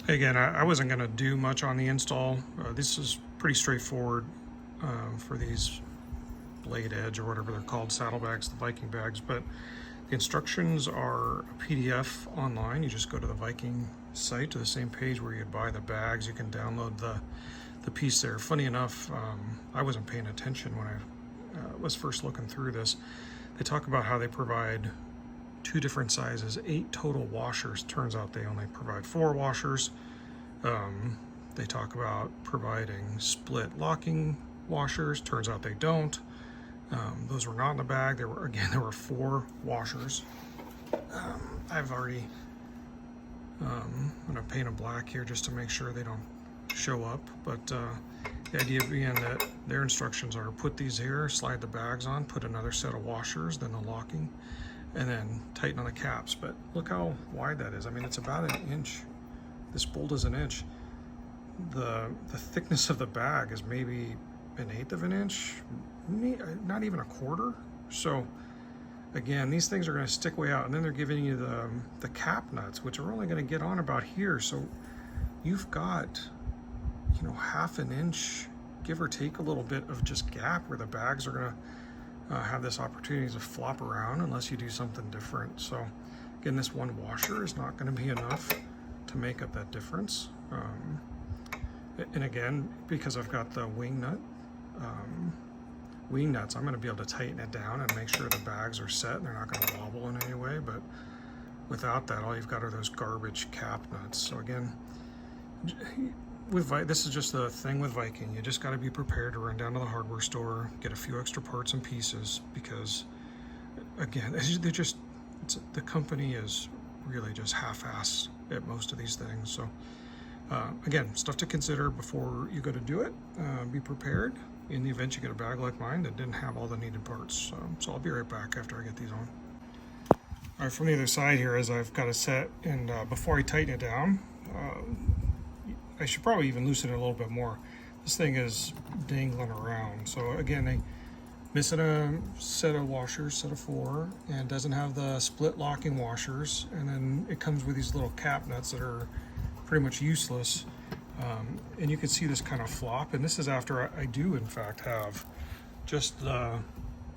Again, I wasn't going to do much on the install. This is pretty straightforward for these blade edge or whatever they're called, saddlebags, the Viking bags, but the instructions are a PDF online. You just go to the Viking site, to the same page where you buy the bags. You can download the piece there. Funny enough, I wasn't paying attention when I was first looking through this. They talk about how they provide 2 different sizes, 8 total washers. Turns out they only provide 4 washers. They talk about providing split locking washers. Turns out they don't. Those were not in the bag. There were 4 washers. I've already, I'm gonna paint them black here just to make sure they don't show up. But the idea being that their instructions are put these here, slide the bags on, put another set of washers, then the locking, and then tighten on the caps. But look how wide that is. I mean, it's about 1 inch. This bolt is 1 inch. The thickness of the bag is maybe 1/8 of an inch, not even 1/4. So again, these things are going to stick way out, and then they're giving you the cap nuts, which are only going to get on about here. So you've got, you know, 1/2 inch, give or take a little bit, of just gap where the bags are going to have this opportunity to flop around unless you do something different. So again, this 1 washer is not going to be enough to make up that difference. And again, because I've got the wing nuts, I'm going to be able to tighten it down and make sure the bags are set and they're not going to wobble in any way. But without that, all you've got are those garbage cap nuts. So again, this is just the thing with Viking. You just got to be prepared to run down to the hardware store, get a few extra parts and pieces, because again, the company is really just half-ass at most of these things. So again, stuff to consider before you go to do it. Be prepared in the event you get a bag like mine that didn't have all the needed parts. So I'll be right back after I get these on. All right, from the other side here, as I've got it set, and before I tighten it down, I should probably even loosen it a little bit more. This thing is dangling around. So again, they missing a set of washers, set of 4, and doesn't have the split locking washers. And then it comes with these little cap nuts that are pretty much useless. And you can see this kind of flop. And this is after I do in fact have just the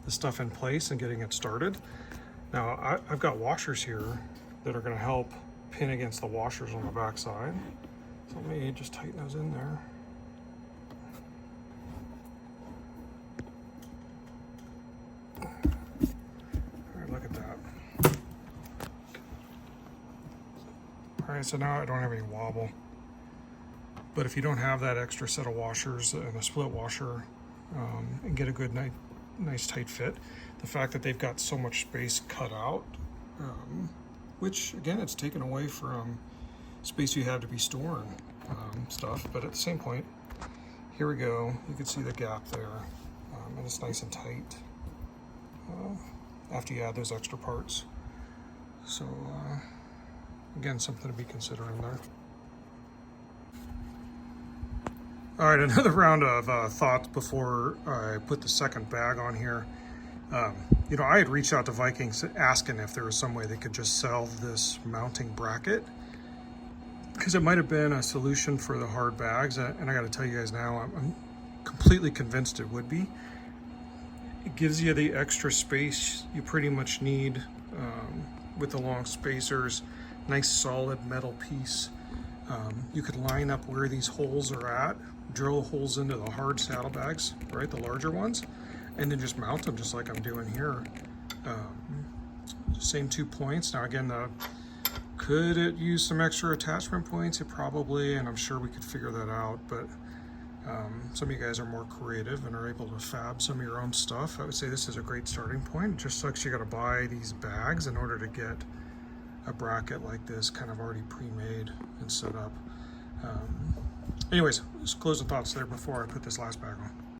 stuff in place and getting it started. Now I've got washers here that are going to help pin against the washers on the back side. So let me just tighten those in there. All right, look at that. All right, so now I don't have any wobble. But if you don't have that extra set of washers and a split washer and get a good, nice tight fit, the fact that they've got so much space cut out, which again, it's taken away from space you have to be storing stuff. But at the same point, here we go. You can see the gap there, and it's nice and tight after you add those extra parts. So again, something to be considering there. All right, another round of thoughts before I put the second bag on here. You know, I had reached out to Viking asking if there was some way they could just sell this mounting bracket, because it might have been a solution for the hard bags. And I got to tell you guys now, I'm completely convinced it would be. It gives you the extra space you pretty much need with the long spacers. Nice solid metal piece. You could line up where these holes are at, drill holes into the hard saddlebags, right, the larger ones, and then just mount them just like I'm doing here. Same 2 points. Now again, could it use some extra attachment points? It probably, and I'm sure we could figure that out, but some of you guys are more creative and are able to fab some of your own stuff. I would say this is a great starting point. It just sucks you got to buy these bags in order to get a bracket like this kind of already pre-made and set up. Anyways, just closing thoughts there before I put this last bag on.